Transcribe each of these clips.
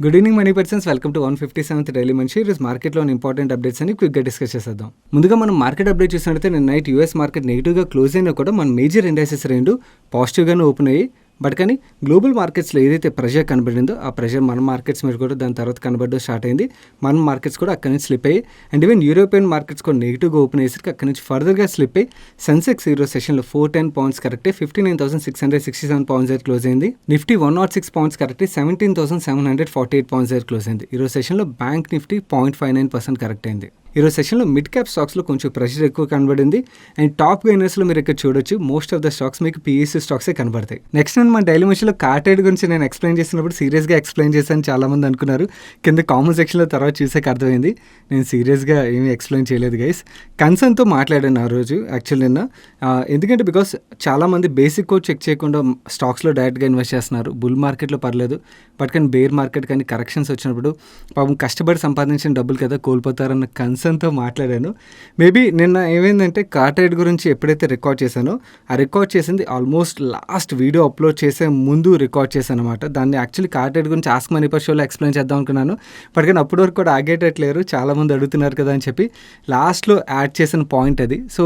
Good evening money persons, welcome to 157th daily మనిషి. ఈరోజు మార్కెట్లో ఇంపార్టెంట్ అప్డేట్స్ అని క్విక్గా డిస్కస్ చేసేద్దాం. ముందుగా మనం మార్కెట్ అప్డేట్ చూసినట్లయితే నేను నైట్ యూఎస్ మార్కెట్ నెగిటివ్గా క్లోజ్ అయినా కూడా మన మేజర్ ఇండైసెస్ రెండు పాజిటివ్గానే ఓపెన్ అయ్యి, బట్ కానీ గ్లోబల్ మార్కెట్స్లో ఏదైతే ప్రెషర్ కనబడిందో ఆ ప్రెషర్ మన మార్కెట్స్ మీద కూడా దాని తర్వాత కనబడడం స్టార్ట్ అయింది. మన మార్కెట్స్ కూడా అక్కడి నుంచి స్లిప్ అయ్యి, అండ్ ఈవెన్ యూరోపియన్ మార్కెట్స్ కూడా నెగిటివ్గా ఓపెన్ అయ్యేసరికి అక్కడి నుంచి ఫర్దర్గా స్లిప్ అయ్యి సెన్సెక్స్ ఈరోజు సెషన్లో 410 పాయింట్స్ కరెక్టే 59,667 పాయింట్స్ దగ్గర క్లోజ్ అయింది. నిఫ్టీ 106 పాయింట్స్ కరెక్టే 17,748 పాయింట్స్ దగ్గర క్లోజ్ అయింది. ఈరోజు సెషన్లో బ్యాంక్ నిఫ్టీ 0.59% కరెక్ట్ అయింది. ఈరోజు సెషన్లో మిడ్ క్యాప్ స్టాక్స్లో కొంచెం ప్రెషర్ ఎక్కువ కనబడింది. అండ్ టాప్ గెయినర్స్లో మీరు ఇక్కడ చూడొచ్చు, మోస్ట్ ఆఫ్ ద స్టాక్స్ మీకు పిఈసీ స్టాక్సే కనబడతాయి. నెక్స్ట్ నేను మన డైలీ మనిషిలో కార్టెడ్ గురించి నేను ఎక్స్ప్లెయిన్ చేసినప్పుడు సీరియస్గా ఎక్స్ప్లెయిన్ చేశాను, చాలామంది అనుకున్నారు. కింద కామెంట్ సెక్షన్లో తర్వాత చూసాక అర్థమైంది నేను సీరియస్గా ఏమీ ఎక్స్ప్లెయిన్ చేయలేదు గైస్. కన్సర్న్తో మాట్లాడాను ఆ రోజు యాక్చువల్ నిన్న. ఎందుకంటే బికాస్ చాలామంది బేసిక్ కోడ్ చెక్ చేయకుండా స్టాక్స్లో డైరెక్ట్గా ఇన్వెస్ట్ చేస్తున్నారు. బుల్ మార్కెట్లో పర్లేదు, బట్ కానీ బేర్ మార్కెట్ కానీ కరెక్షన్స్ వచ్చినప్పుడు పాపం కష్టపడి సంపాదించిన డబ్బులు కదా కోల్పోతారన్న కన్సర్న్తో మాట్లాడాను. మేబీ నిన్న ఏమైందంటే కార్టెడ్ గురించి ఎప్పుడైతే రికార్డ్ చేశానో ఆ రికార్డ్ చేసింది ఆల్మోస్ట్ లాస్ట్ వీడియో అప్లోడ్ చేసే ముందు రికార్డ్ చేశాను అనమాట. దాన్ని యాక్చువల్లీ కార్టెడ్ గురించి ఆస్క్ మనీ పర్ షోలో ఎక్స్ప్లెయిన్ చేద్దాం అనుకున్నాను, బట్ కానీ అప్పటి వరకు కూడా ఆగేటట్లేరు, చాలామంది అడుగుతున్నారు కదా అని చెప్పి లాస్ట్లో యాడ్ చేసిన పాయింట్ అది. సో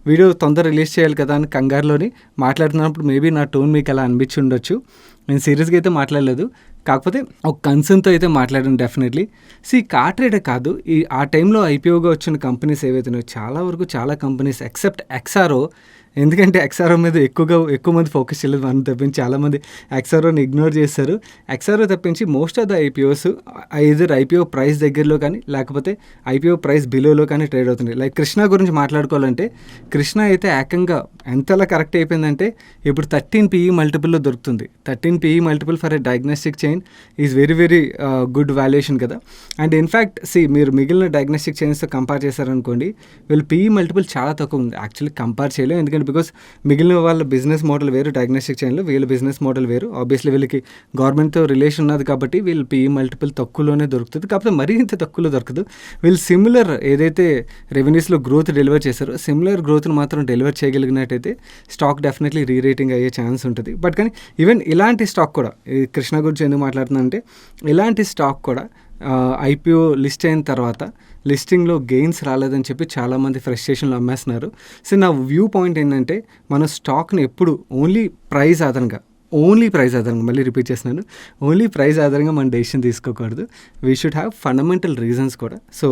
వీడియో తొందర రిలీజ్ చేయాలి కదా అని కంగారులోని మాట్లాడుతున్నప్పుడు మేబీ నా టోన్ మీకు అలా అనిపించి ఉండొచ్చు. నేను సీరియస్గా అయితే మాట్లాడలేదు, కాకపోతే ఒక కన్సర్న్తో అయితే మాట్లాడాను డెఫినెట్లీ. కార్టెడే కాదు, ఆ టైంలో ఐపీఓగా వచ్చిన కంపెనీస్ ఏవైతున్నాయో చాలా వరకు చాలా కంపెనీస్ ఎక్సెప్ట్ ఎక్స్ఆర్ఓ, ఎందుకంటే ఎక్స్ఆర్ఓ మీద ఎక్కువ మంది ఫోకస్ చేయలేదు. మనం తప్పించి చాలామంది ఎక్స్ఆర్ఓని ఇగ్నోర్ చేస్తారు. ఎక్స్ఆర్ఓ తప్పించి most of the IPOs either IPO price దగ్గరలో కానీ లేకపోతే ఐపీఓ ప్రైస్ బిలోలో కానీ ట్రేడ్ అవుతుంది. లైక్ కృష్ణ గురించి మాట్లాడుకోవాలంటే కృష్ణ అయితే ఏకంగా ఎంతలా కరెక్ట్ అయిపోయిందంటే ఇప్పుడు 13 PE మల్టిపుల్లో దొరుకుతుంది. 13 PE multiple for a diagnostic chain is very very good valuation కదా. అండ్ ఇన్ఫ్యాక్ట్ మీరు మిగిలిన డయాగ్నోస్టిక్ చైన్స్తో కంపేర్ చేశారనుకోండి, వీళ్ళు PE మల్టిపుల్ చాలా తక్కువ ఉంది. యాక్చువల్లీ కంపేర్ చేయలేము, ఎందుకంటే బికాస్ మిగిలిన వాళ్ళ బిజినెస్ మోడల్ వేరు, డయాగ్నోస్టిక్ చైన్లో వీళ్ళ బిజినెస్ మోడల్ వేరు. ఆబ్వియస్లీ వీళ్ళకి గవర్నమెంట్తో రిలేషన్ ఉన్నది కాబట్టి వీళ్ళు PE మల్టిపుల్ తక్కువలోనే దొరుకుతుంది, కాకపోతే మరీ ఇంత తక్కువలో దొరకదు. వీళ్ళు సిమిలర్ ఏదైతే రెవెన్యూస్లో గ్రోత్ డెలివర్ చేశారో సిమిలర్ గ్రోత్ను మాత్రం డెలివర్ చేయగలిగినట్టయితే స్టాక్ డెఫినెట్లీ రీరేటింగ్ అయ్యే ఛాన్స్ ఉంటుంది. బట్ కానీ ఈవెన్ ఇలాంటి స్టాక్ కూడా, కృష్ణ గురించి ఎందుకు మాట్లాడుతున్నా అంటే ఇలాంటి స్టాక్ కూడా ఐపీఓ లిస్ట్ అయిన తర్వాత లిస్టింగ్లో గెయిన్స్ రాలేదని చెప్పి చాలామంది ఫ్రస్ట్రేషన్లో అమ్మేస్తున్నారు. సో నా వ్యూ పాయింట్ ఏంటంటే మన స్టాక్ని ఎప్పుడు ఓన్లీ ప్రైస్ ఆధారంగా మళ్ళీ రిపీట్ చేస్తున్నాను, ఓన్లీ ప్రైస్ ఆధారంగా మనం డెసిషన్ తీసుకోకూడదు. We should have fundamental reasons కూడా. సో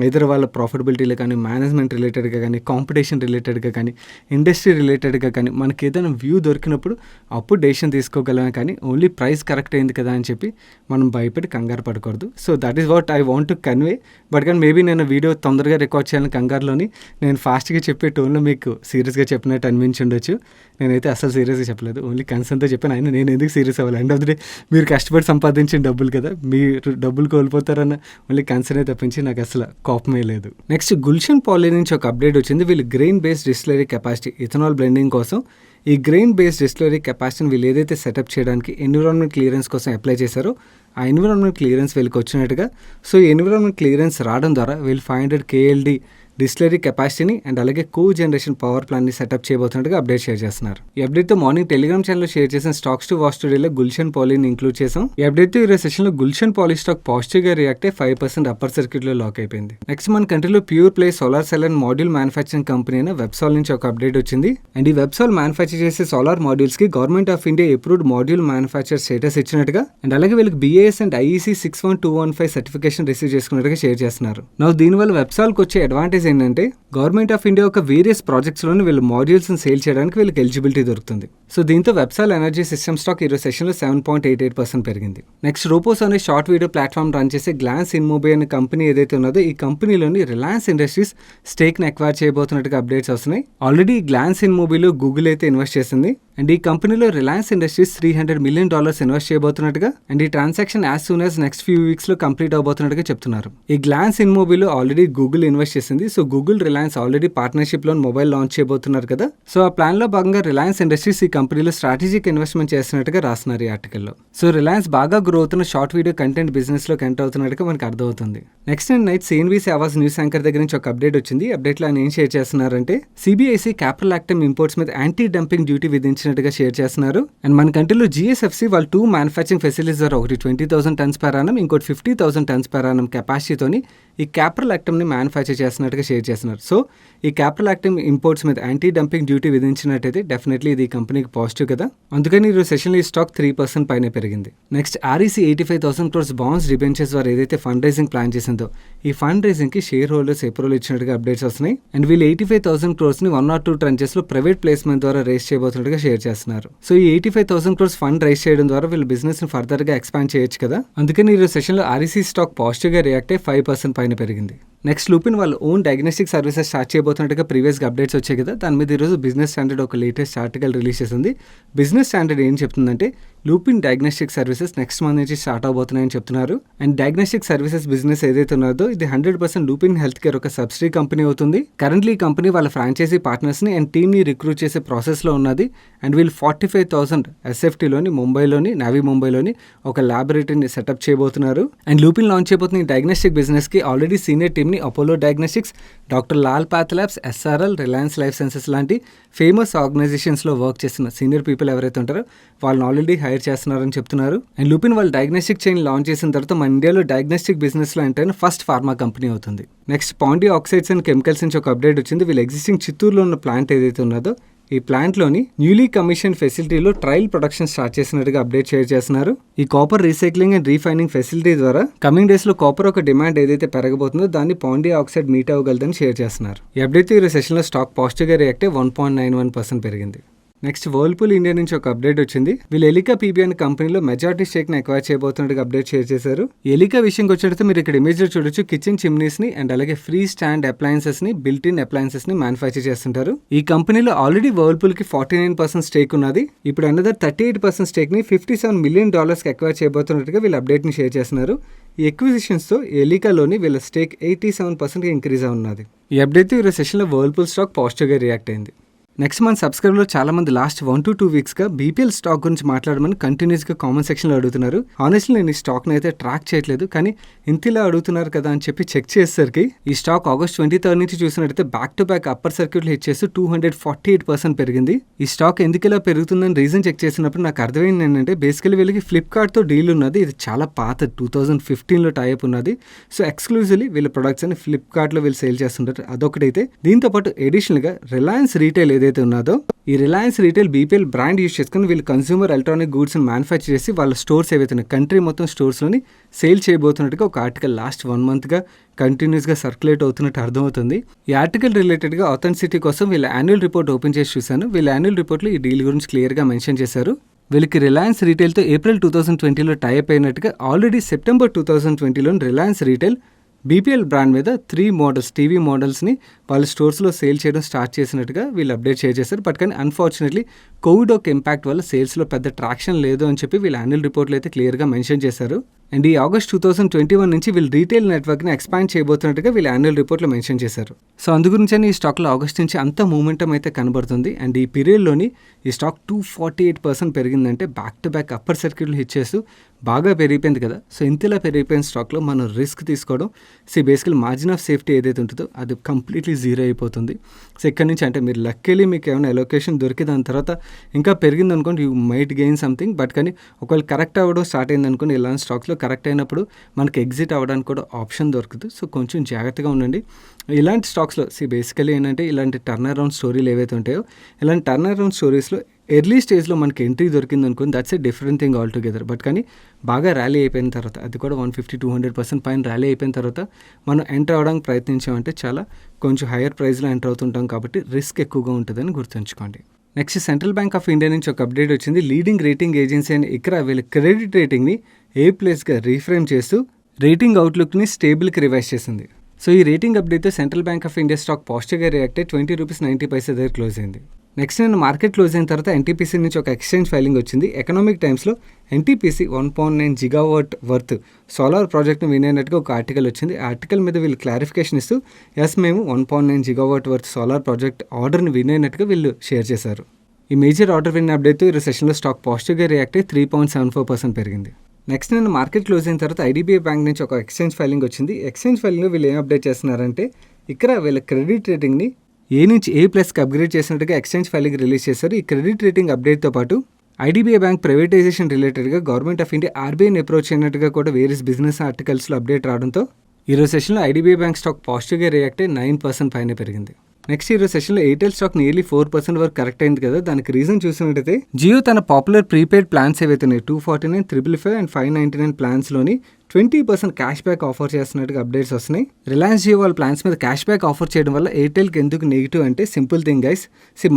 ఇతర వాళ్ళ ప్రాఫిటబిలిటీలో కానీ, మేనేజ్మెంట్ రిలేటెడ్గా కానీ, కాంపిటీషన్ రిలేటెడ్గా కానీ, ఇండస్ట్రీ రిలేటెడ్గా కానీ మనకి ఏదైనా వ్యూ దొరికినప్పుడు అప్పుడు డెసిషన్ తీసుకోగలమే, కానీ ఓన్లీ ప్రైస్ కరెక్ట్ అయింది కదా అని చెప్పి మనం భయపడి కంగారు పడకూడదు. So that is what I want to convey. But కానీ మేబీ నేను వీడియో తొందరగా రికార్డ్ చేయాలని కంగారులోని నేను ఫాస్ట్గా చెప్పే టోన్లో మీకు సీరియస్గా చెప్పినట్టు అనిపించి ఉండొచ్చు. నేనైతే అసలు సీరియస్గా చెప్పలేదు, ఓన్లీ కన్సర్న్తో చెప్పాను. అయినా నేను ఎందుకు సీరియస్ అవ్వాలి? ఎండ్ ఆఫ్ ది డే మీరు కష్టపడి సంపాదించిన డబ్బులు కదా, మీరు డబ్బులు కోల్పోతారన్న ఓన్లీ కన్సర్నే తప్పించి నాకు అసలు కోపమే లేదు. నెక్స్ట్ గుల్షన్ పాలీ నుంచి ఒక అప్డేట్ వచ్చింది. వీళ్ళు grain based distillery capacity ethanol blending కోసం ఈ గ్రెయిన్ బేస్డ్ డిస్టిలరీ కెపాసిటీని వీళ్ళు ఏదైతే సెటప్ చేయడానికి ఎన్విరాన్మెంట్ క్లియరెన్స్ కోసం అప్లై చేశారో ఆ ఎన్విరాన్మెంట్ క్లియరెన్స్ వీళ్ళకి వచ్చినట్టుగా. సో ఈ ఎన్విరాన్మెంట్ క్లియరెన్స్ రావడం ద్వారా వీళ్ళు 500 KLD డిస్టిలరీ కెపాసిటీని అండ్ అలాగే జనరేషన్ పవర్ ప్లాన్ని సెటప్ చేయబోతున్నట్టుగా అప్డేట్ షేర్ చేస్తున్నారు. ఈ అప్డేట్తో మార్నింగ్ టెలిగ్రామ్ ఛానల్లో షేర్ చేసిన స్టాక్స్ టు వాచ్ టుడేలో గుల్షన్ పాలీని ఇంక్లూడ్ చేసాం. ఈ అప్డేట్తో ఈరోజు సెషన్లో గుల్షన్ పాలీ స్టాక్ పాజిటివ్గా రియాక్ట్ అయ్యి 5% అప్పర్ సర్క్యూట్లో లాక్ అయిపోయింది. నెక్స్ట్ మన కంట్రీలో pure play solar cell and module manufacturing company అయిన వెబ్సాల్ నుంచి ఒక అప్డేట్ వచ్చింది. అండ్ ఈ వెబ్సాల్ మ్యానుఫ్యాక్చర్ చేసే సోలార్ మాడ్యూల్స్ కి government of India approved module manufacture status ఇచ్చినట్టుగా అండ్ అలాగే వీళ్ళకి BIS and IEC 61215 certification receive చేసుకున్నట్టుగా షేర్ చేస్తున్నారు. దీనివల్ల వెబ్సాల్కి వచ్చే అడ్వాంటేజ్ ఏంటంటే గవర్నమెంట్ ఆఫ్ ఇండియా ఒక వేరియస్ ప్రాజెక్ట్స్లోని వీళ్ళు మాడ్యూల్స్ని సేల్ చేయడానికి వీళ్ళకి ఎలిజిబిలిటీ దొరుకుతుంది. సో దీంతో వెబ్సాల్ ఎనర్జీ సిస్టమ్ స్టాక్ ఈరోజు సెషన్లో 7.88% పెరిగింది. నెక్స్ట్ రోపోస్ అనే షార్ట్ వీడియో ప్లాట్ఫామ్ రన్ చేసే గ్లాన్స్ ఇన్మోబి అనే కంపెనీ ఏదైతే ఉన్నదో ఈ కంపెనీలోని రిలయన్స్ ఇండస్ట్రీస్ స్టేక్ని అక్వైర్ చేయబోతున్నట్టుగా అప్డేట్స్ వస్తున్నాయి. ఆల్రెడీ గ్లాన్స్ ఇన్మోబిలో గూగుల్ అయితే ఇన్వెస్ట్ చేసింది అండ్ ఈ కంపెనీలో రిలయన్స్ ఇండస్ట్రీస్ $300 million ఇన్వెస్ట్ చేయబోతున్నట్టుగా అండ్ ఈ transaction as soon as next few వీక్స్లో కంప్లీట్ అవబోతున్నట్టుగా చెప్తున్నారు. ఈ గ్లాన్స్ ఇన్మోబిలో ఆల్రెడీ గూగుల్ ఇన్వెస్ట్ చేసింది. సో గూగుల్ రిలయన్స్ ఆల్రెడీ పార్ట్నర్షిప్లో మొబైల్ లాంచ్ చేయబోతున్నారు కదా, సో ఆ ప్లాన్లో భాగంగా రిలయన్స్ ఇండస్ట్రీస్ ఈ కంపెనీలో స్ట్రాటజిక్ ఇన్వెస్ట్మెంట్ చేస్తున్నట్టుగా రాస్తున్నారు ఈ ఆర్టికల్లో. సో రిలయన్స్ బాగా గ్రో అవుతున్న షార్ట్ వీడియో కంటెంట్ బిజినెస్లోకి ఎంటర్ అవుతున్నట్టుగా మనకు అర్థమవుతుంది. Next night CNBC Awaaz news anchor దగ్గర నుంచి ఒక అప్డేట్ వచ్చింది. అప్డేట్లో ఆయన ఏం షేర్ చేస్తున్నారంటే CBIC క్యాపిటల్ యాక్టివ్ ఇంపోర్ట్స్ మీద యాంటీ డంపింగ్ డ్యూటీ విధించినట్టుగా షేర్ చేస్తున్నారు. అండ్ మన కంట్రీలో GSFC వాళ్ళు 2 మ్యానుఫ్యాక్చరింగ్ ఫెసిలిటీస్ ద్వారా ఒకటి 20,000 టన్స్ పర్ యానం, ఇంకోటి 50,000 టన్స్ పర్ యానం కెపాసిటీతోని ఈ క్యాపిటల్ యాక్టివ్ని మ్యానుఫ్యాక్చర్ చేస్తున్నట్టుగా షేర్ చేస్తున్నారు. సో ఈ క్యాపిటల్ యాక్టివ్ ఇంపోర్ట్స్ మీద యాంటీ డంపింగ్ డ్యూటీ విధించినట్టయితే డెఫినెట్లీ ఇది కంపెనీకి పాజిటివ్ కదా, అందుకని ఈ సెషన్లో ఈ స్టాక్ 3% పైన పెరిగింది. Next REC 85,000 crores bonds debentures ద్వారా ఏదైతే ఫండ్ రైజింగ్ ప్లాన్ చేసిందో ఈ ఫండ్ రైజింగ్ కి షేర్ హోల్డర్స్ అప్రూవల్ ఇచ్చినట్టుగా అప్డేట్స్ వస్తున్నాయి. అండ్ వీళ్ళు 85,000 crores ని 1 or 2 ట్రంచెస్ లో ప్రైవేట్ ప్లేస్మెంట్ ద్వారా రేస్ చేయబోతున్నట్టుగా షేర్ చేస్తున్నారు. సో ఈ 85,000 crores ఫండ్ రైస్ చేయడం ద్వారా వీళ్ళు బిజినెస్ ని ఫర్దర్ గా ఎక్స్పాండ్ చేయొచ్చు కదా, అందుకని ఈ సెషన్ లో REC స్టాక్ పాజిటివ్ గా రియాక్ట్ అయ్యి 5% పైన పెరిగింది. నెక్స్ట్ లూపిన్ వాళ్ళు ఓన్ డయాగ్నోస్టిక్ సర్వీసెస్ స్టార్ట్ చేయబోతున్నట్టుగా ప్రీవియస్గా అప్డేట్స్ వచ్చాయి కదా, దాని మీద ఈరోజు బిజినెస్ స్టాండర్డ్ ఒక లేటెస్ట్ ఆర్టికల్ రిలీజ్ చేసింది. బిజినెస్ స్టాండర్డ్ ఏం చెప్తుందంటే Lupin diagnostic services next month నుంచి స్టార్ట్ అవబోతున్నాయని చెప్తున్నారు. అండ్ డయాగ్నోస్టిక్ సర్వీసెస్ బిజినెస్ ఏదైతే ఉన్నదో ఇది 100% లూపిన్ హెల్త్ కేర్ ఒక సబ్సిడీ కంపెనీ అవుతుంది. కరెంట్లీ ఈ కంపెనీ వాళ్ళ ఫ్రాంచైజీ పార్ట్నర్స్ని అండ్ టీమ్ని రిక్రూట్ చేసే ప్రాసెస్లో ఉన్నది. అండ్ వీళ్ళు 45,000 SFTలోని ముంబైలోని నావీ ముంబైలోని ఒక ల్యాబొరేటరీని సెటప్ చేయబోతున్నారు. అండ్ లూపిన్ లాంచ్ చేయబోతున్న ఈ డయాగ్నోస్టిక్ బిజినెస్కి ఆల్రెడీ సీనియర్ టీమ్ని Apollo diagnostics, doctor Lal path labs, SRL, Reliance life sciences లాంటి ఫేమస్ ఆర్గనైజేషన్స్లో వర్క్ చేస్తున్న సీనియర్ పీపుల్ ఎవరైతే ఉంటారో వాళ్ళని ఆల్రెడీ హైర్ చేస్తున్నారని చెప్తున్నారు. అండ్ లూపిన్ వాళ్ళు డయాగ్నోస్టిక్ చైన్ లాంచ్ చేసిన తర్వాత మన ఇండియాలో డయాగ్నోస్టిక్ బిజినెస్లో ఎంటర్ అయిన ఫస్ట్ ఫార్మా కంపెనీ అవుతుంది. Next Pondy oxides and chemicals నుంచి ఒక అప్డేట్ వచ్చింది. వీళ్ళు ఎగ్జిస్టింగ్ చిత్తూరులో ఉన్న ప్లాంట్ ఏదైతే ఉన్నదో ఈ ప్లాంట్లోని న్యూలీ కమిషన్ ఫెసిలిటీలో ట్రయల్ ప్రొడక్షన్ స్టార్ట్ చేసినట్టుగా అప్డేట్ షేర్ చేస్తున్నారు. ఈ copper recycling and refining facility ద్వారా కమింగ్ డేస్లో కాపర్ ఒక డిమాండ్ ఏదైతే పెరగబోతుందో దాన్ని పాండి ఆక్సైడ్ మీట్ అవ్వగలదని షేర్ చేస్తున్నారు. ఈ అప్డేట్ ఈ సెషన్లో స్టాక్ పాజిటివ్గా రియాక్ట్ 1.91% పెరిగింది. నెక్స్ట్ వర్ల్పూల్ ఇండియా నుంచి ఒక అప్డేట్ వచ్చింది. వీళ్ళు ఎలికా PB అనే కంపెనీలో మెజారిటీ స్టేక్ ని అక్వైర్ చేయబోతున్నట్టుగా అప్డేట్ షేర్ చేశారు. ఎలికా విషయంకి వచ్చేటప్పుడు మీరు ఇక్కడ ఇమేజ్ లో చూడొచ్చు కిచెన్ చిమ్నీస్ ని అండ్ అలాగే ఫ్రీ స్టాండ్ అప్లయన్సెస్ ని బిల్ట్ ఇన్ అప్లయన్సెస్ ని మ్యానుఫ్యాక్చర్ చేస్తుంటారు. ఈ కంపెనీలో ఆల్రెడీ వర్ల్పూల్ కి 49% స్టేక్ ఉన్నది. ఇప్పుడు అనదర్ 38% స్టేక్ ని $57 million కి అక్వైర్ చేయబోతున్నట్టుగా వీళ్ళు అప్డేట్ ని షేర్ చేస్తున్నారు. ఈ ఎక్విజిషన్స్ తో ఎలికాలోని వీళ్ళ స్టేక్ 87% ఇంక్రీజ్ అవున్నది. ఈ అప్డేట్ ఈ సెషన్ లో వర్ల్పూల్ స్టాక్ పాజిటివ్ గా రియాక్ట్ అయింది. నెక్స్ట్ మన సబ్స్క్రైబర్లో చాలా మంది లాస్ట్ 1 to 2 వీక్స్గా BPL స్టాక్ గురించి మాట్లాడమని కంటిన్యూస్గా కామెంట్ సెక్షన్లో అడుగుతున్నారు. ఆనెస్ట్లీ నేను ఈ స్టాక్ని అయితే ట్రాక్ చేయట్లేదు, కానీ ఇంతలా అడుగుతున్నారు కదా అని చెప్పి చెక్ చేసేసరికి ఈ స్టాక్ August 23 నుంచి చూసినట్టయితే బ్యాక్ టు బ్యాక్ అప్పర్ సర్క్యూట్లో హిట్ చేసి 248% పెరిగింది. ఈ స్టాక్ ఎందుకు ఇలా పెరుగుతుందని రీజన్ చెక్ చేసినప్పుడు నాకు అర్థమైంది ఏంటంటే బేసికలీ వీళ్ళకి ఫ్లిప్కార్ట్తో డీల్ ఉన్నది. ఇది చాలా పాత 2015లో టైప్ ఉన్నది. సో ఎక్స్క్లూజివ్లీ వీళ్ళ ప్రొడక్ట్స్ అని ఫ్లిప్కార్ట్లో వీళ్ళు సేల్ చేస్తుంటారు. అదొకటైతే దీంతోపాటు ఎడిషనల్గా రిలయన్స్ రీటైల్ ఏదైతే ఉన్నదో ఈ Reliance retail BPL brand use చేసుకుని వీళ్ళు కన్స్యూమర్ ఎలక్ట్రానిక్ గూడ్స్ని మ్యానుఫ్యాక్చర్ చేసి వాళ్ళ స్టోర్స్ ఏవైతే ఉన్నాయి కంట్రీ మొత్తం స్టోర్స్లోని సేల్ చేయబోతున్నట్టుగా ఒక ఆర్టికల్ లాస్ట్ 1 monthగా కంటిన్యూస్గా సర్క్యులేట్ అవుతున్నట్టు అర్థమవుతుంది. ఈ ఆర్టికల్ రిలేటెడ్గా ఆథెంటిసిటీ కోసం వీళ్ళ యాన్యువల్ రిపోర్ట్ ఓపెన్ చేసి చూశాను. వీళ్ళ యాన్యువల్ రిపోర్ట్లో ఈ డీల్ గురించి క్లియర్గా మెన్షన్ చేశారు. వీళ్ళకి రిలయన్స్ రీటైల్తో ఏప్రిల్ 2020లో టైప్ అయినట్టుగా ఆల్రెడీ సెప్టెంబర్ 2020లో రిలయన్స్ రీటైల్ BPL బ్రాండ్ మీద 3 మోడల్స్ టీవీ మోడల్స్ని వాళ్ళ స్టోర్స్లో సేల్ చేయడం స్టార్ట్ చేసినట్టుగా వీళ్ళు అప్డేట్ షేర్ చేశారు. బట్ కానీ అన్ఫార్చునేట్లీ కోవిడ్ ఒక ఇంపాక్ట్ వల్ల సేల్స్లో పెద్ద ట్రాక్షన్ లేదు అని చెప్పి వీళ్ళ యాన్యువల్ రిపోర్ట్లో అయితే క్లియర్గా మెన్షన్ చేశారు. అండ్ ఈ August 2021 నుంచి వీళ్ళు రీటైల్ నెట్వర్క్ని ఎక్స్పాండ్ చేయబోతున్నట్టుగా వీళ్ళ యాన్యువల్ రిపోర్ట్లో మెన్షన్ చేశారు. సో అందుగురించి ఈ స్టాక్లో ఆగస్ట్ నుంచి అంత మూమెంటం అయితే కనబడుతుంది. అండ్ ఈ పీరియడ్లోని ఈ స్టాక్ 248% పెరిగిందంటే బ్యాక్ టు బ్యాక్ అప్పర్ సర్క్యూట్లు హిట్ చేస్తూ బాగా పెరిగిపోయింది కదా. సో ఇంతలా పెరిగిపోయిన స్టాక్లో మనం రిస్క్ తీసుకోవడం బేసికల్ మార్జిన్ ఆఫ్ సేఫ్టీ ఏదైతే ఉంటుందో అది కంప్లీట్లీ జీరో అయిపోతుంది. సో ఇక్కడ నుంచి అంటే మీరు లక్కీలీ మీకు ఏమైనా అలొకేషన్ దొరికి దాని తర్వాత ఇంకా పెరిగింది అనుకోండి you might gain something. But కానీ ఒకవేళ కరెక్ట్ అవ్వడం స్టార్ట్ అయింది అనుకోండి ఇలాంటి స్టాక్స్లో కరెక్ట్ అయినప్పుడు మనకి ఎగ్జిట్ అవ్వడానికి కూడా ఆప్షన్ దొరుకుతుంది. సో కొంచెం జాగ్రత్తగా ఉండండి. ఇలాంటి స్టాక్స్లో బేసికలీ ఏంటంటే ఇలాంటి టర్న్ అరౌండ్ స్టోరీలు ఏవైతే ఉంటాయో ఇలాంటి టర్న్ అరౌండ్ స్టోరీస్లో ఎర్లీ స్టేజ్లో మనకి ఎంట్రీ దొరికింది అనుకోండి that's a different thing all together. But కానీ బాగా ర్యాలీ అయిపోయిన తర్వాత అది కూడా 150-200% పైన ర్యాలీ అయిపోయిన తర్వాత మనం ఎంటర్ అవ్వడానికి ప్రయత్నించామంటే చాలా కొంచెం హయ్యర్ ప్రైస్లో ఎంటర్ అవుతుంటాం కాబట్టి రిస్క్ ఎక్కువగా ఉంటుందని గుర్తుంచుకోండి. Next central bank of India నుంచి ఒక అప్డేట్ వచ్చింది. లీడింగ్ రేటింగ్ ఏజెన్సీ అని ఇక్కడ వీళ్ళ క్రెడిట్ రేటింగ్ని A+గా రీఫ్రేమ్ చేస్తూ రేటింగ్ అవుట్లుక్ని స్టేబుల్కి రివైజ్ చేసింది. సో ఈ రేటింగ్ అప్డేట్తో central bank of India stock పాజిటివ్గా రియాక్ట్ అయ్యి ₹20.90 దగ్గర క్లోజ్ అయింది. నెక్స్ట్ నేను మార్కెట్ క్లోజ్ అయిన తర్వాత ఎన్టీపీసీ నుంచి ఒక ఎక్స్చేంజ్ ఫైలింగ్ వచ్చింది. ఎకనామిక్ టైమ్స్లో ఎన్టీపీసీ 1.9 గిగావాట్ వర్త్ సోలార్ ప్రాజెక్ట్ని విన్ అయినట్టుగా ఒక ఆర్టికల్ వచ్చింది. ఆ ఆర్టికల్ మీద వీళ్ళు క్లారిఫికేషన్ ఇస్తూ మేము 1.9 గిగావాట్ వర్త్ సోలార్ ప్రాజెక్ట్ ఆర్డర్ని విన్ అయినట్టుగా వీళ్ళు షేర్ చేశారు. ఈ మేజర్ ఆర్డర్ విన్ అప్డేట్ ఈ సెషన్లో స్టాక్ పాజిటివ్గా రియాక్ట్ అయ్యి 3.74% పెరిగింది. నెక్స్ట్ నేను మార్కెట్ క్లోజ్ అయిన తర్వాత ఐడిబిఐ బ్యాంక్ నుంచి ఒక ఎక్స్చేంజ్ ఫైలింగ్ వచ్చింది. ఎక్స్చేంజ్ ఫైలింగ్లో వీళ్ళు ఏం అప్డేట్ చేస్తున్నారంటే ఇక్కడ వీళ్ళ క్రెడిట్ రేటింగ్ని ఏ నుంచి A+కి అప్గ్రేడ్ చేసినట్టుగా ఎక్స్చేంజ్ ఫైలింగ్ రిలీజ్ చేశారు. ఈ క్రెడిట్ రేటింగ్ అప్డేట్తో పాటు ఐడిబిఐ బ్యాంక్ ప్రైవేటైజేషన్ రిలేటెడ్గా గవర్నమెంట్ ఆఫ్ ఇండియా ఆర్బీఐని అప్రోచ్ అయినట్టుగా కూడా వేరియస్ బిజినెస్ ఆర్టికల్స్లో అప్డేట్ రావడంతో ఈరోజు సెషన్లో ఐడిబిఐ బ్యాంక్ స్టాక్ పాజిటివ్గా రియాక్ట్ అయ్యి 9% పైన పెరిగింది. నెక్స్ట్ ఈరోజు సెషన్లో ఎయిర్టెల్ స్టాక్ నియర్లీ 4% వరకు కరెక్ట్ అయింది కదా. దానికి రీజన్ చూసినట్టయితే జియో తన పాపులర్ ప్రీపెయిడ్ ప్లాన్స్ ఏవైతే ఉన్నాయి 249, 555 అండ్ 599 ప్లాన్స్లోని 20% క్యాష్ బ్యాక్ ఆఫర్ చేస్తున్నట్టుగా అప్డేట్స్ వస్తున్నాయి. రిలయన్స్ జియో వాళ్ళ ప్లాన్స్ మీద క్యాష్ బ్యాక్ ఆఫర్ చేయడం వల్ల ఎయిర్టెల్కి ఎందుకు నెగిటివ్ అంటే సింపుల్ థింగ్ గైస్.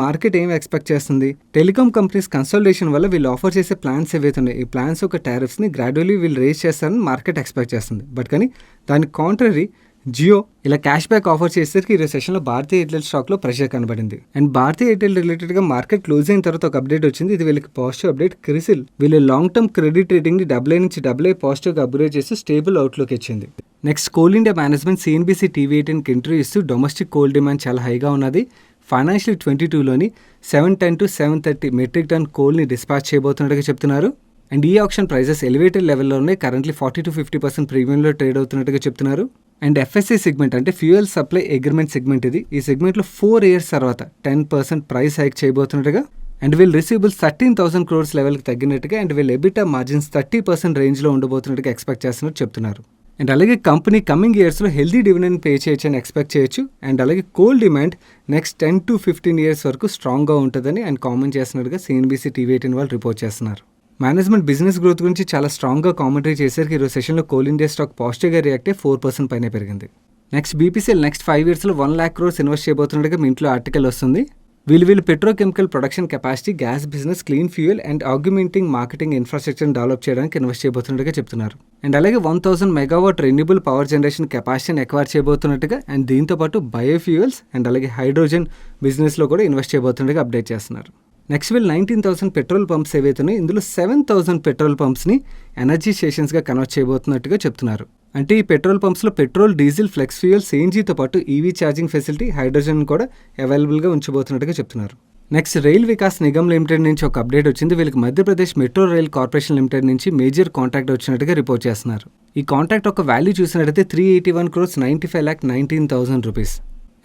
మార్కెట్ ఏం ఎక్స్పెక్ట్ చేస్తుంది, టెలికాం కంపెనీస్ కన్సల్టేషన్ వల్ల వీళ్ళు ఆఫర్ చేసే ప్లాన్స్ ఏవైతే ఉన్నాయి ఈ ప్లాన్స్ యొక్క టారిఫ్స్ని గ్రాడ్యువల్లీ వీళ్ళు రేజ్ చేస్తారని మార్కెట్ ఎక్స్పెక్ట్ చేస్తుంది. బట్ కానీ దానికి కాంట్రరీ జియో ఇలా క్యాష్ బ్యాక్ ఆఫర్ చేసేసరికి ఈ సెషన్లో భారతీయ ఎయిర్టెల్ స్టాక్లో ప్రెషర్ కనబడింది. అండ్ భారతీయ ఎయిర్టెల్ రిలేటెడ్గా మార్కెట్ క్లోజ్ అయిన తర్వాత ఒక అప్డేట్ వచ్చింది. ఇది వీళ్ళకి పాజిటివ్ అప్డేట్. క్రిసిల్ వీళ్ళు లాంగ్ టర్మ్ క్రెడిట్ రేటింగ్ని AA నుంచి AA పాజిటివ్గా అప్గ్రేడ్ చేసి స్టేబుల్ అవుట్లుక్ ఇచ్చింది. Next coal India management CNBC TV18కి ఇంటర్వ్యూ ఇస్తూ డొమెస్టిక్ కోల్ డిమాండ్ చాలా హైగా ఉన్నది. ఫైనాన్షియల్ 22లోని 710 to 730 మెట్రిక్ టన్ కోల్ని డిస్పాచ్ చేయబోతున్నట్టుగా చెప్తున్నారు. అండ్ ఈ ఆప్షన్ ప్రైజెస్ ఎలివేటెడ్ లెవెల్లో ఉన్నాయి. కరెంట్లీ 40 to 50% ప్రీమియంలో ట్రేడ్ అవుతున్నట్టుగా చెప్తున్నారు. అండ్ FSA సెగ్మెంట్ అంటే ఫ్యూయల్ సప్లై అగ్రిమెంట్ సెగ్మెంట్ ఇది. ఈ సెగ్మెంట్లో 4 years తర్వాత 10% ప్రైస్ హైక్ చేయబోతున్నట్టుగా అండ్ వీళ్ళు రిసీవబుల్స్ 13,000 crores లెవెల్కి తగ్గినట్టుగా అండ్ వీళ్ళు ఎబిటా మార్జిన్స్ 30% రేంజ్లో ఉండబోతున్నట్టుగా ఎక్స్పెక్ట్ చేస్తున్నట్టు చెప్తున్నారు. అండ్ అలాగే కంపెనీ కమింగ్ ఇయర్స్లో హెల్దీ డివిడెండ్ పే చేయొచ్చు అని ఎక్స్పెక్ట్ చేయొచ్చు. అండ్ అలాగే coal demand next 10 to 15 years వరకు స్ట్రాంగ్గా ఉంటుందని అండ్ కామెంట్ చేస్తున్నట్టుగా CNBC TV18 వాళ్ళు రిపోర్ట్ చేస్తున్నారు. మేనేజ్మెంట్ బిజినెస్ గ్రోత్ గురించి చాలా స్ట్రాంగ్గా కామెంటరీ చేశారు. ఈరోజు సెషన్లో కోల్ ఇండియా స్టాక్ పాజిటివ్గా రియాక్ట్ అయ్యి 4% పైన పెరిగింది. నెక్స్ట్ BPCL నెక్స్ట్ 5 yearsలో 1 lakh crores ఇన్వెస్ట్ చేయబోతున్నట్టుగా మీ ఇంట్లో ఆర్టికల్ వస్తుంది. వీళ్ళు petrochemical production capacity, gas business, clean fuel and augmenting marketing ఇన్ఫ్రాస్ట్రక్చర్ని డెవలప్ చేయడానికి ఇన్వెస్ట్ చేయబోతున్నట్టుగా చెప్తున్నారు. అండ్ అలాగే 1000 మెగావాట్ రెన్యూబుల్ పవర్ జనరేషన్ కెపాసిటీని ఎక్వైర్ చేయబోతున్నట్టుగా అండ్ దీంతోపాటు బయోఫ్యూయల్స్ అండ్ అలాగే హైడ్రోజన్ బిజినెస్లో కూడా ఇన్వెస్ట్ చేయబోతున్నట్టుగా అప్డేట్ చేస్తున్నారు. నెక్స్ట్ వీళ్ళు 19,000 పెట్రోల్ పంప్స్ ఏవైతే ఉన్నాయో ఇందులో 7,000 పెట్రోల్ పంప్స్ని ఎనర్జీ స్టేషన్స్గా కన్వర్ట్ చేయబోతున్నట్టుగా చెప్తున్నారు. అంటే ఈ పెట్రోల్ పంప్స్లో పెట్రోల్, డీజిల్, ఫ్లెక్స్ ఫ్యూయల్, CNGతో పాటు EV ఛార్జింగ్ ఫెసిలిటీ, హైడ్రోజన్ కూడా అవైలబుల్గా ఉంచబోతున్నట్టుగా చెప్తున్నారు. Next rail Vikas Nigam limited నుంచి ఒక అప్డేట్ వచ్చింది. వీళ్ళకి Madhya Pradesh metro rail corporation limited నుంచి మేజర్ కాంట్రాక్ట్ వచ్చినట్టుగా రిపోర్ట్ చేస్తున్నారు. ఈ కాంట్రాక్ట్ ఒక వాల్యూ చూసినట్టయితే 381 crores 95,19,000 rupees.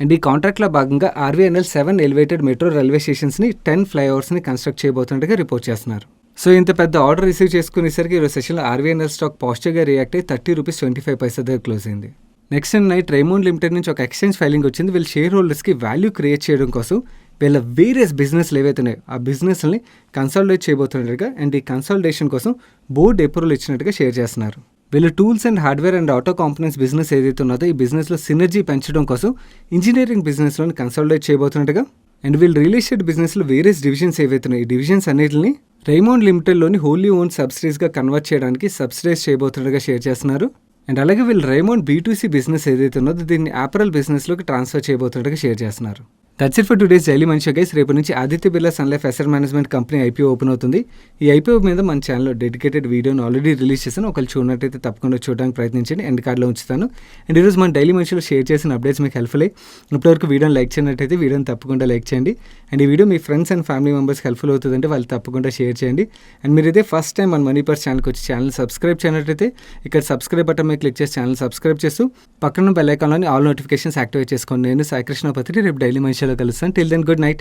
అండ్ ఈ కాంట్రాక్ట్లో భాగంగా RVNL 7 ఎలివేటెడ్ మెట్రో రైల్వే స్టేషన్స్ని 10 ఫ్లైఓవర్స్ని కన్స్ట్రక్ట్ చేయబోతున్నట్టుగా రిపోర్ట్ చేస్తున్నారు. సో ఇంత పెద్ద ఆర్డర్ రిసీవ్ చేసుకునేసరికి ఈరోజు సెషన్లో RVNL స్టాక్ పాజిటివ్గా రియాక్ట్ అయ్యి 30 rupees 25 దగ్గర క్లోజ్ అయింది. నెక్స్ట్ నైట్ రైమోండ్ లిమిటెడ్ నుంచి ఒక ఎక్స్చేంజ్ ఫైలింగ్ వచ్చింది. వీళ్ళు షేర్ హోల్డర్స్కి వాల్యూ క్రియేట్ చేయడం కోసం వీళ్ళ వేరియస్ బిజినెస్లు ఏవైతే ఉన్నాయో ఆ బిజినెస్ని కన్సాలిడేట్ చేయబోతున్నట్టుగా అండ్ ఈ కన్సాలిడేషన్ కోసం బోర్డు అప్రూవల్ ఇచ్చినట్టుగా షేర్ చేస్తున్నారు. వీళ్ళు tools and hardware and auto components business ఏదైతే ఉన్నదో ఈ బిజినెస్లో సినర్జీ పెంచడం కోసం ఇంజనీరింగ్ బిజినెస్లోని కన్సాలిడేట్ చేయబోతున్నట్టుగా అండ్ వీళ్ళు రియల్ ఎస్టేట్ బిజినెస్లో వేరియస్ డివిజన్స్ ఏవైతే ఉన్నాయి ఈ డివిజన్స్ అన్నిటిని రైమోండ్ లిమిటెడ్లోని హోల్లీ ఓన్ సబ్సిడీస్గా కన్వర్ట్ చేయడానికి సబ్సిడైజ్ చేయబోతున్నట్టుగా షేర్ చేస్తున్నారు. అండ్ అలాగే వీళ్ళు రైమోండ్ B2C బిజినెస్ ఏదైతే ఉన్నదో దీన్ని యాపరల్ బిజినెస్లోకి ట్రాన్స్ఫర్ చేయబోతున్నట్టుగా షేర్ చేస్తున్నారు. That's it for today's daily మనిషి గైస్. రేపు నుంచి Aditya Birla Sun Life asset management company IPO open అవుతుంది. ఈ IPO మీద మన ఛానల్లో డెడికేటెడ్ వీడియోని ఆల్రెడీ రిలీజ్ చేశాను. ఒకళ్ళు చూడనట్టయితే తప్పకుండా చూడడానికి ప్రయత్నించండి. ఎండ్ కార్డ్లో ఉంచుతాను. అండ్ ఈరోజు మన డైలీ మనిషిలో షేర్ చేసిన అప్డేట్స్ మీకు హెల్ప్ఫుల్ అయ్యి ఇప్పటివరకు వీడియోని లైక్ చేయనట్టయితే వీడియోని తప్పకుండా లైక్ చేయండి. అండ్ ఈ వీడియో మీ ఫ్రెండ్స్ అండ్ ఫ్యామిలీ మెంబర్స్కి హెల్ప్ఫుల్ అవుతుందంటే వాళ్ళు తప్పకుండా షేర్ చేయండి. అండ్ మీరు ఇదే ఫస్ట్ టైం మన మనీ పర్స్ ఛానల్కి వచ్చి ఛానల్ సబ్స్క్రైబ్ చేయనట్టయితే ఇక్కడ సబ్స్క్రైబ్ బటన్ మీద క్లిక్ చేసి ఛానల్ సబ్స్క్రైబ్ చేస్తూ పక్కన బెల్ ఐకాన్లోని ఆల్ నోటిఫికేషన్స్ యాక్టివేట్ చేసుకోండి. నేను సాయి కృష్ణ పత్రి రేపు డైలీ మనిషిలో కలుస్తాను. Till then good night.